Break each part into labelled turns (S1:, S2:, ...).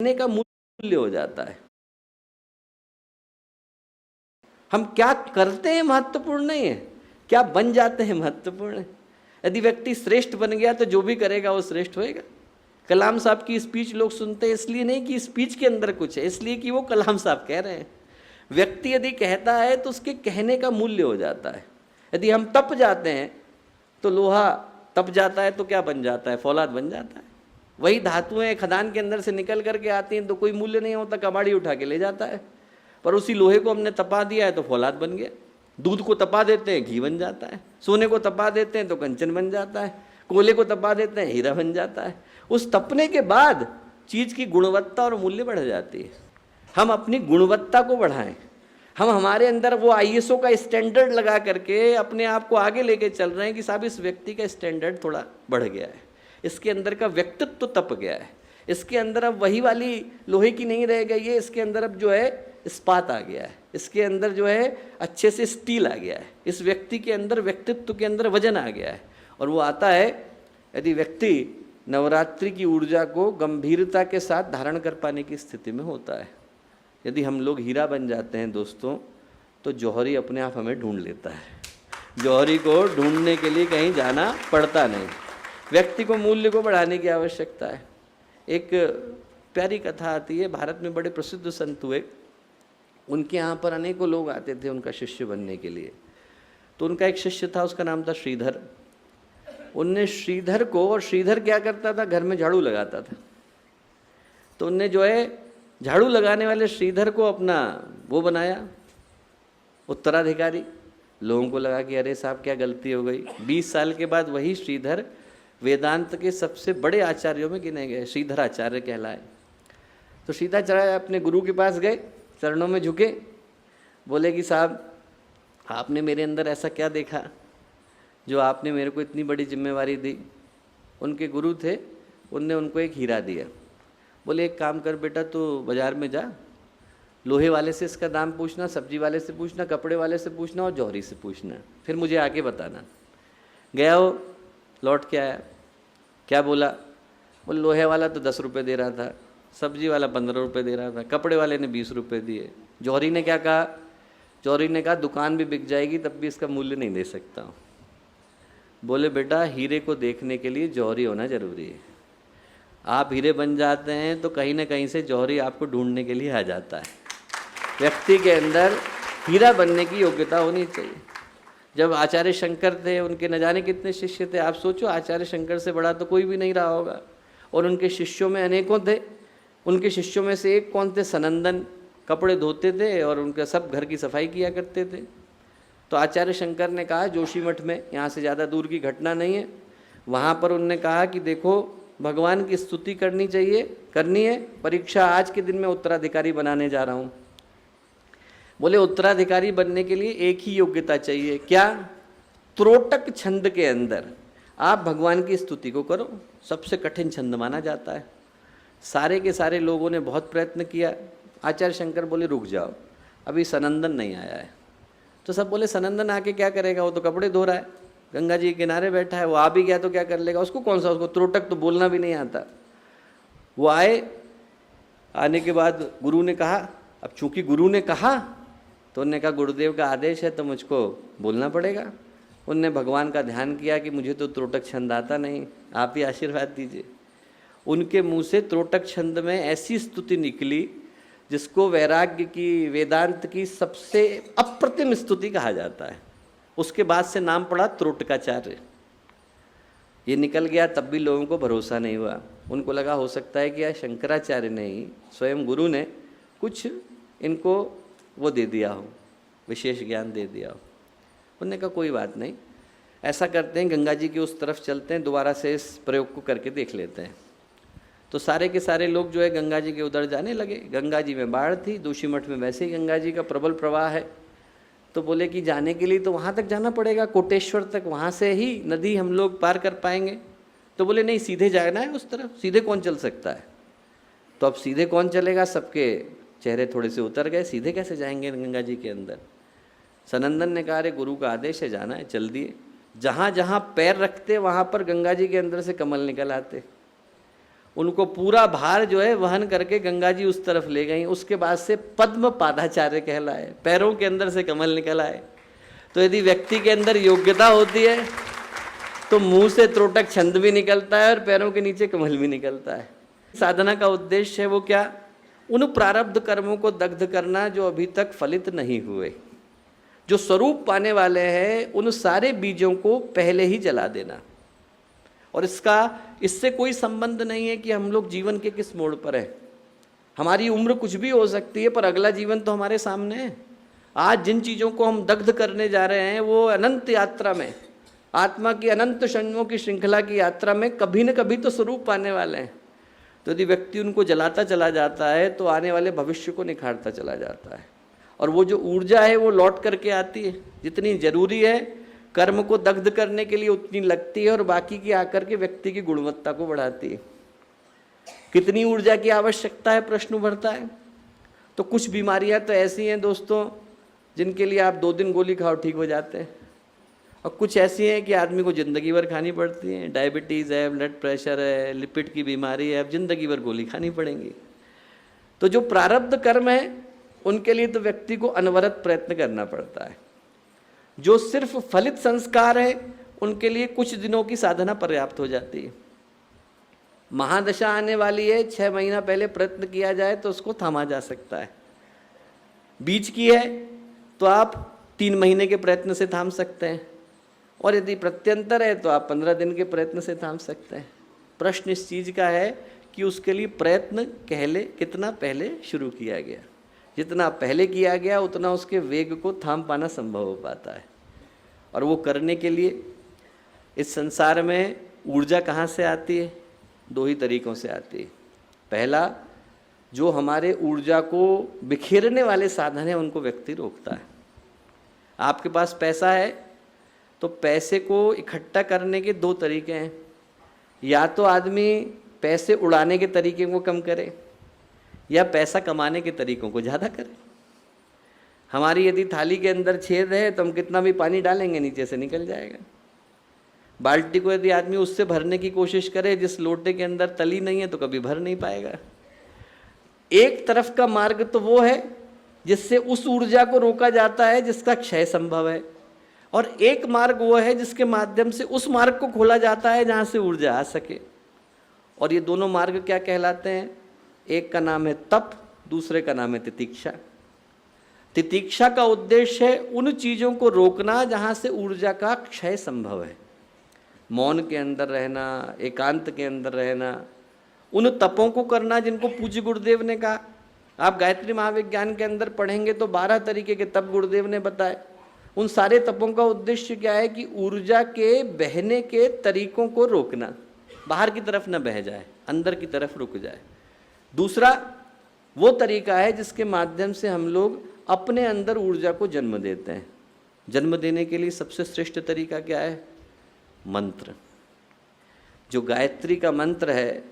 S1: कहने का मूल्य हो जाता है। हम क्या करते हैं महत्वपूर्ण नहीं है, क्या बन जाते हैं महत्वपूर्ण है। यदि व्यक्ति श्रेष्ठ बन गया तो जो भी करेगा वो श्रेष्ठ होएगा। कलाम साहब की स्पीच लोग सुनते हैं इसलिए नहीं कि स्पीच के अंदर कुछ है, इसलिए कि वो कलाम साहब कह रहे हैं। व्यक्ति यदि कहता है तो उसके कहने का मूल्य हो जाता है। यदि हम तप जाते हैं तो लोहा तप जाता है तो क्या बन जाता है, फौलाद बन जाता है। वही धातुएं खदान के अंदर से निकल करके आती हैं तो कोई मूल्य नहीं होता, कबाड़ी उठा के ले जाता है। पर उसी लोहे को हमने तपा दिया है तो फौलाद बन गया। दूध को तपा देते हैं घी बन जाता है, सोने को तपा देते हैं तो कंचन बन जाता है, कोयले को तपा देते हैं हीरा बन जाता है। उस तपने के बाद चीज़ की गुणवत्ता और मूल्य बढ़ जाती है। हम अपनी गुणवत्ता को बढ़ाएं। हम हमारे अंदर वो ISO का स्टैंडर्ड लगा करके अपने आप को आगे लेके चल रहे हैं कि साहब इस व्यक्ति का स्टैंडर्ड थोड़ा बढ़ गया है, इसके अंदर का व्यक्तित्व तो तप गया है, इसके अंदर अब वही वाली लोहे की नहीं रह गई है, इसके अंदर अब जो है इस्पात आ गया है, इसके अंदर जो है अच्छे से स्टील आ गया है, इस व्यक्ति के अंदर व्यक्तित्व के अंदर वजन आ गया है। और वो आता है यदि व्यक्ति नवरात्रि की ऊर्जा को गंभीरता के साथ धारण कर पाने की स्थिति में होता है। यदि हम लोग हीरा बन जाते हैं दोस्तों तो जौहरी अपने आप हमें ढूंढ लेता है। जौहरी को ढूंढने के लिए कहीं जाना पड़ता नहीं। व्यक्ति को मूल्य को बढ़ाने की आवश्यकता है। एक प्यारी कथा आती है, भारत में बड़े प्रसिद्ध संत हुए, उनके यहाँ पर अनेकों लोग आते थे उनका शिष्य बनने के लिए। तो उनका एक शिष्य था, उसका नाम था श्रीधर। उनने श्रीधर को, और श्रीधर क्या करता था, घर में झाड़ू लगाता था। तो उनने जो है झाड़ू लगाने वाले श्रीधर को अपना वो बनाया उत्तराधिकारी। लोगों को लगा कि अरे साहब क्या गलती हो गई। 20 साल के बाद वही श्रीधर वेदांत के सबसे बड़े आचार्यों में गिने गए, श्रीधर आचार्य कहलाए। तो श्रीधराचार्य अपने गुरु के पास गए, चरणों में झुके, बोले कि साहब आपने मेरे अंदर ऐसा क्या देखा जो आपने मेरे को इतनी बड़ी जिम्मेवारी दी। उनके गुरु थे, उनने उनको एक हीरा दिया। बोले एक काम कर बेटा, तो बाज़ार में जा, लोहे वाले से इसका दाम पूछना, सब्जी वाले से पूछना, कपड़े वाले से पूछना और जौहरी से पूछना, फिर मुझे आके बताना। गया वो, लौट के आया, क्या बोला? बोले लोहे वाला तो 10 रुपये दे रहा था, सब्जी वाला 15 रुपये दे रहा था, कपड़े वाले ने 20 रुपये दिए। जौहरी ने क्या कहा? जौहरी ने कहा दुकान भी बिक जाएगी तब भी इसका मूल्य नहीं दे सकता हूँ। बोले बेटा हीरे को देखने के लिए जौहरी होना जरूरी है। आप हीरे बन जाते हैं तो कहीं ना कहीं से जौहरी आपको ढूंढने के लिए आ जाता है। व्यक्ति के अंदर हीरा बनने की योग्यता होनी चाहिए। जब आचार्य शंकर थे, उनके न जाने कितने शिष्य थे। आप सोचो आचार्य शंकर से बड़ा तो कोई भी नहीं रहा होगा, और उनके शिष्यों में अनेकों थे। उनके शिष्यों में से एक कौन थे? सनंदन। कपड़े धोते थे और उनका सब घर की सफाई किया करते थे। तो आचार्य शंकर ने कहा जोशी मठ में, यहाँ से ज़्यादा दूर की घटना नहीं है, वहाँ पर उनने कहा कि देखो भगवान की स्तुति करनी चाहिए, करनी है, परीक्षा आज के दिन में उत्तराधिकारी बनाने जा रहा हूँ। बोले उत्तराधिकारी बनने के लिए एक ही योग्यता चाहिए, क्या? त्रोटक छंद के अंदर आप भगवान की स्तुति को करो। सबसे कठिन छंद माना जाता है। सारे के सारे लोगों ने बहुत प्रयत्न किया। आचार्य शंकर बोले रुक जाओ, अभी सनंदन नहीं आया है। तो सब बोले सनंदन आके क्या करेगा, वो तो कपड़े धो रहा है, गंगा जी के किनारे बैठा है, वो आ भी गया तो क्या कर लेगा, उसको कौन सा, उसको त्रोटक तो बोलना भी नहीं आता। वो आए, आने के बाद गुरु ने कहा, अब चूंकि गुरु ने कहा तो उन्होंने कहा गुरुदेव का आदेश है तो मुझको बोलना पड़ेगा। उनने भगवान का ध्यान किया कि मुझे तो त्रोटक छंद आता नहीं, आप ही आशीर्वाद दीजिए। उनके मुंह से त्रोटक छंद में ऐसी स्तुति निकली जिसको वैराग्य की, वेदांत की सबसे अप्रतिम स्तुति कहा जाता है। उसके बाद से नाम पड़ा त्रोटकाचार्य। ये निकल गया तब भी लोगों को भरोसा नहीं हुआ। उनको लगा हो सकता है कि यार शंकराचार्य ने ही, स्वयं गुरु ने कुछ इनको वो दे दिया हो, विशेष ज्ञान दे दिया हो। उन्होंने कहा कोई बात नहीं, ऐसा करते हैं गंगा जी की उस तरफ चलते हैं, दोबारा से इस प्रयोग को करके देख लेते हैं। तो सारे के सारे लोग जो है गंगा जी के उधर जाने लगे। गंगा जी में बाढ़ थी, जोशी मठ में वैसे ही गंगा जी का प्रबल प्रवाह है। तो बोले कि जाने के लिए तो वहाँ तक जाना पड़ेगा, कोटेश्वर तक, वहाँ से ही नदी हम लोग पार कर पाएंगे। तो बोले नहीं, सीधे जाना है उस तरफ, सीधे कौन चल सकता है। तो अब सीधे कौन चलेगा, सबके चेहरे थोड़े से उतर गए, सीधे कैसे जाएंगे गंगा जी के अंदर। सनंदन ने कहा अरे गुरु का आदेश है, जाना है, चल दिए। जहाँ जहाँ पैर रखते वहाँ पर गंगा जी के अंदर से कमल निकल आते। उनको पूरा भार जो है वहन करके गंगा जी उस तरफ ले गई। उसके बाद से पद्म पादाचार्य कहलाए, पैरों के अंदर से कमल निकल आए। तो यदि व्यक्ति के अंदर योग्यता होती है तो मुंह से त्रोटक छंद भी निकलता है और पैरों के नीचे कमल भी निकलता है। साधना का उद्देश्य है वो क्या? उन प्रारब्ध कर्मों को दग्ध करना जो अभी तक फलित नहीं हुए, जो स्वरूप पाने वाले हैं, उन सारे बीजों को पहले ही जला देना। और इससे कोई संबंध नहीं है कि हम लोग जीवन के किस मोड़ पर हैं। हमारी उम्र कुछ भी हो सकती है, पर अगला जीवन तो हमारे सामने है। आज जिन चीज़ों को हम दग्ध करने जा रहे हैं वो अनंत यात्रा में, आत्मा की अनंत जन्मों की श्रृंखला की यात्रा में कभी न कभी तो स्वरूप पाने वाले हैं। तो यदि व्यक्ति उनको जलाता चला जाता है तो आने वाले भविष्य को निखारता चला जाता है। और वो जो ऊर्जा है वो लौट करके आती है। जितनी जरूरी है कर्म को दग्ध करने के लिए उतनी लगती है, और बाकी की आकर के व्यक्ति की गुणवत्ता को बढ़ाती है। कितनी ऊर्जा की आवश्यकता है प्रश्न उभरता है। तो कुछ बीमारियां तो ऐसी हैं दोस्तों जिनके लिए आप 2 दिन गोली खाओ ठीक हो जाते हैं, और कुछ ऐसी हैं कि आदमी को ज़िंदगी भर खानी पड़ती हैं। डायबिटीज़ है, ब्लड प्रेशर है, लिपिड की बीमारी है, अब ज़िंदगी भर गोली खानी पड़ेंगी। तो जो प्रारब्ध कर्म है उनके लिए तो व्यक्ति को अनवरत प्रयत्न करना पड़ता है। जो सिर्फ फलित संस्कार है उनके लिए कुछ दिनों की साधना पर्याप्त हो जाती है। महादशा आने वाली है, 6 महीना पहले प्रयत्न किया जाए तो उसको थामा जा सकता है। बीच की है तो आप 3 महीने के प्रयत्न से थाम सकते हैं, और यदि प्रत्यंतर है तो आप 15 दिन के प्रयत्न से थाम सकते हैं। प्रश्न इस चीज़ का है कि उसके लिए प्रयत्न कितना पहले शुरू किया गया। जितना पहले किया गया उतना उसके वेग को थाम पाना संभव हो पाता है। और वो करने के लिए इस संसार में ऊर्जा कहाँ से आती है? 2 ही तरीक़ों से आती है। पहला, जो हमारे ऊर्जा को बिखेरने वाले साधन हैं उनको व्यक्ति रोकता है। आपके पास पैसा है तो पैसे को इकट्ठा करने के 2 तरीके हैं। या तो आदमी पैसे उड़ाने के तरीके को कम करे, या पैसा कमाने के तरीकों को ज़्यादा करे। हमारी यदि थाली के अंदर छेद है तो हम कितना भी पानी डालेंगे नीचे से निकल जाएगा। बाल्टी को यदि आदमी उससे भरने की कोशिश करे जिस लोटे के अंदर तली नहीं है तो कभी भर नहीं पाएगा। एक तरफ का मार्ग तो वो है जिससे उस ऊर्जा को रोका जाता है जिसका क्षय संभव है, और एक मार्ग वो है जिसके माध्यम से उस मार्ग को खोला जाता है जहाँ से ऊर्जा आ सके। और ये दोनों मार्ग क्या कहलाते हैं? एक का नाम है तप, दूसरे का नाम है तितीक्षा। तितीक्षा का उद्देश्य है उन चीज़ों को रोकना जहाँ से ऊर्जा का क्षय संभव है। मौन के अंदर रहना, एकांत के अंदर रहना, उन तपों को करना जिनको पूज्य गुरुदेव ने कहा। आप गायत्री महाविज्ञान के अंदर पढ़ेंगे तो 12 तरीके के तप गुरुदेव ने बताए। उन सारे तपों का उद्देश्य क्या है कि ऊर्जा के बहने के तरीकों को रोकना, बाहर की तरफ न बह जाए, अंदर की तरफ रुक जाए। दूसरा वो तरीका है जिसके माध्यम से हम लोग अपने अंदर ऊर्जा को जन्म देते हैं। जन्म देने के लिए सबसे श्रेष्ठ तरीका क्या है? मंत्र। जो गायत्री का मंत्र है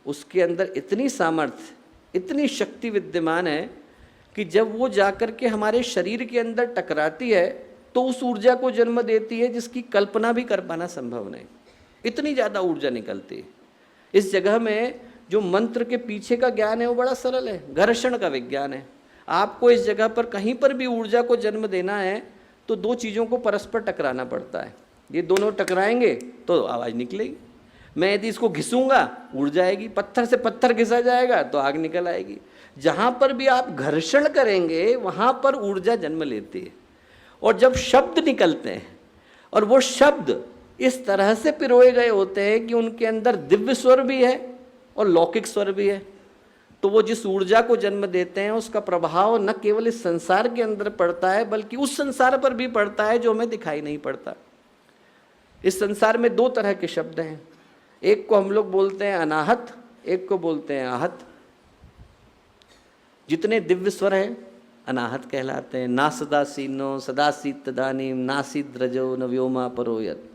S1: उसके अंदर इतनी सामर्थ्य, इतनी शक्ति विद्यमान है कि जब वो जाकर के हमारे शरीर के अंदर टकराती है तो उस ऊर्जा को जन्म देती है जिसकी कल्पना भी कर पाना संभव नहीं। इतनी ज़्यादा ऊर्जा निकलती है। इस जगह में जो मंत्र के पीछे का ज्ञान है वो बड़ा सरल है, घर्षण का विज्ञान है। आपको इस जगह पर कहीं पर भी ऊर्जा को जन्म देना है तो 2 चीज़ों को परस्पर टकराना पड़ता है। ये दोनों टकराएंगे तो आवाज़ निकलेगी। मैं यदि इसको घिसूंगा ऊर्जा आएगी, पत्थर से पत्थर घिसा जाएगा तो आग निकल आएगी। जहाँ पर भी आप घर्षण करेंगे वहाँ पर ऊर्जा जन्म लेती है। और जब शब्द निकलते हैं और वो शब्द इस तरह से पिरोए गए होते हैं कि उनके अंदर दिव्य स्वर भी है और लौकिक स्वर भी है, तो वो जिस ऊर्जा को जन्म देते हैं उसका प्रभाव न केवल इस संसार के अंदर पड़ता है बल्कि उस संसार पर भी पड़ता है जो हमें दिखाई नहीं पड़ता। इस संसार में 2 तरह के शब्द हैं, एक को हम लोग बोलते हैं अनाहत, एक को बोलते हैं आहत। जितने दिव्य स्वर हैं अनाहत कहलाते हैं। ना सदासीनो सदासीत तदानीम नासीद्रजो न व्योमा परोयत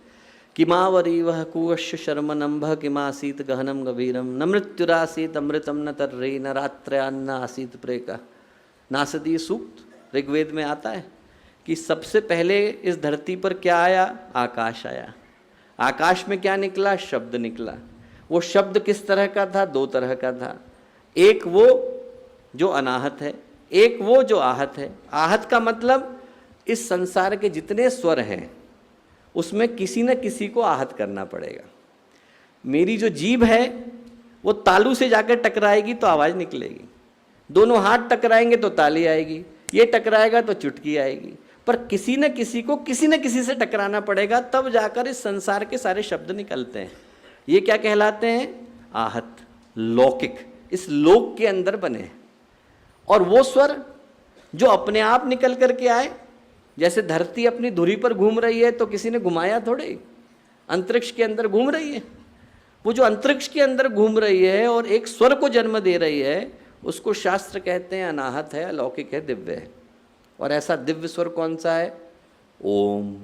S1: किमावरी वह कुवश शर्मनंभ किमासीत गहनम गभीरम न मृत्युरासीत अमृतम न तर्री न रात्रयान्न आसीत प्रेका। नासदी सूक्त ऋग्वेद में आता है कि सबसे पहले इस धरती पर क्या आया? आकाश आया। आकाश में क्या निकला? शब्द निकला। वो शब्द किस तरह का था? दो तरह का था। एक वो जो अनाहत है, एक वो जो आहत है। आहत का मतलब इस संसार के जितने स्वर हैं उसमें किसी न किसी को आहत करना पड़ेगा। मेरी जो जीभ है वो तालू से जाकर टकराएगी तो आवाज़ निकलेगी, दोनों हाथ टकराएंगे तो ताली आएगी, ये टकराएगा तो चुटकी आएगी, पर किसी न किसी को किसी न किसी से टकराना पड़ेगा, तब जाकर इस संसार के सारे शब्द निकलते हैं। ये क्या कहलाते हैं? आहत, लौकिक, इस लोक के अंदर बने। और वो स्वर जो अपने आप निकल करके आए, जैसे धरती अपनी धुरी पर घूम रही है तो किसी ने घुमाया थोड़े, अंतरिक्ष के अंदर घूम रही है। वो जो अंतरिक्ष के अंदर घूम रही है और एक स्वर को जन्म दे रही है, उसको शास्त्र कहते हैं अनाहत है, अलौकिक है, दिव्य है। और ऐसा दिव्य स्वर कौन सा है? ओम।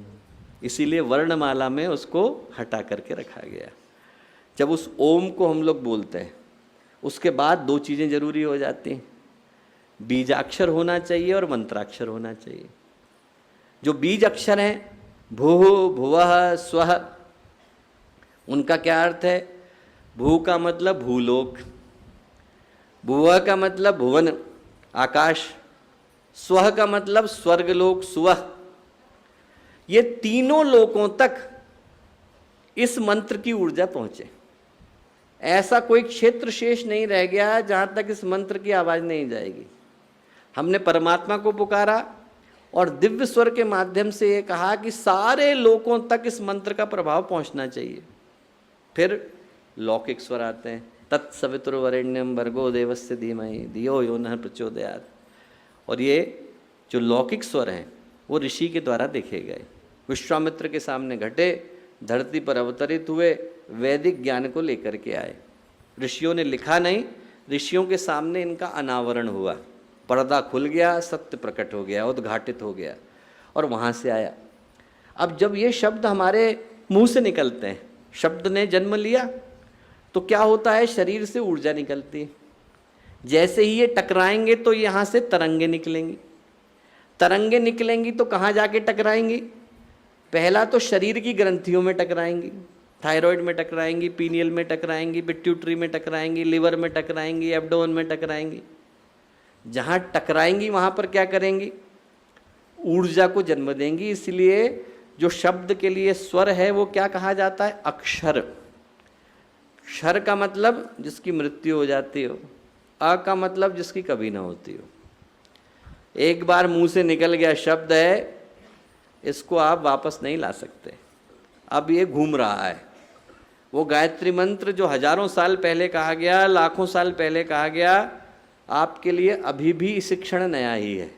S1: इसीलिए वर्णमाला में उसको हटा करके रखा गया। जब उस ओम को हम लोग बोलते हैं, उसके बाद दो चीज़ें जरूरी हो जाती हैं। बीजाक्षर होना चाहिए और मंत्राक्षर होना चाहिए। जो बीज अक्षर हैं, भूः भुवः स्वः, उनका क्या अर्थ है? भू का मतलब भूलोक, भुवः का मतलब भुवन, आकाश, स्वः का मतलब स्वर्गलोक, सुवह। ये तीनों लोकों तक इस मंत्र की ऊर्जा पहुंचे। ऐसा कोई क्षेत्र शेष नहीं रह गया जहां तक इस मंत्र की आवाज नहीं जाएगी। हमने परमात्मा को पुकारा और दिव्य स्वर के माध्यम से ये कहा कि सारे लोकों तक इस मंत्र का प्रभाव पहुंचना चाहिए। फिर लौकिक स्वर आते हैं, तत्सवितुर्वरेण्यम भर्गो देवस्य धीमहि धियो यो नः प्रचोदयात्। और ये जो लौकिक स्वर हैं वो ऋषि के द्वारा देखे गए, विश्वामित्र के सामने घटे, धरती पर अवतरित हुए, वैदिक ज्ञान को लेकर के आए। ऋषियों ने लिखा नहीं, ऋषियों के सामने इनका अनावरण हुआ, पर्दा खुल गया, सत्य प्रकट हो गया, उद्घाटित हो गया और वहाँ से आया। अब जब ये शब्द हमारे मुंह से निकलते हैं, शब्द ने जन्म लिया तो क्या होता है? शरीर से ऊर्जा निकलती है। जैसे ही ये टकराएंगे तो यहाँ से तरंगे निकलेंगी, तरंगे निकलेंगी तो कहाँ जाके टकराएंगी? पहला तो शरीर की ग्रंथियों में टकराएंगी, थायराइड में टकराएंगी, पीनियल में टकराएंगी, पिट्यूटरी में टकराएंगी, लिवर में टकराएंगी, एब्डोमेन में टकराएंगी। जहाँ टकराएंगी वहाँ पर क्या करेंगी? ऊर्जा को जन्म देंगी। इसलिए जो शब्द के लिए स्वर है वो क्या कहा जाता है? अक्षर। क्षर का मतलब जिसकी मृत्यु हो जाती हो, अ का मतलब जिसकी कभी ना होती हो। एक बार मुंह से निकल गया शब्द है, इसको आप वापस नहीं ला सकते। अब ये घूम रहा है। वो गायत्री मंत्र जो हजारों साल पहले कहा गया, लाखों साल पहले कहा गया, आपके लिए अभी भी इस क्षण नया ही है।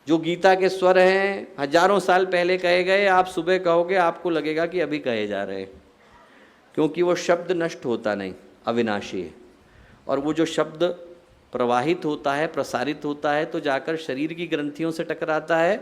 S1: जो गीता के स्वर हैं हजारों साल पहले कहे गए, आप सुबह कहोगे आपको लगेगा कि अभी कहे जा रहे हैं, क्योंकि वो शब्द नष्ट होता नहीं, अविनाशी है। और वो जो शब्द प्रवाहित होता है, प्रसारित होता है, तो जाकर शरीर की ग्रंथियों से टकराता है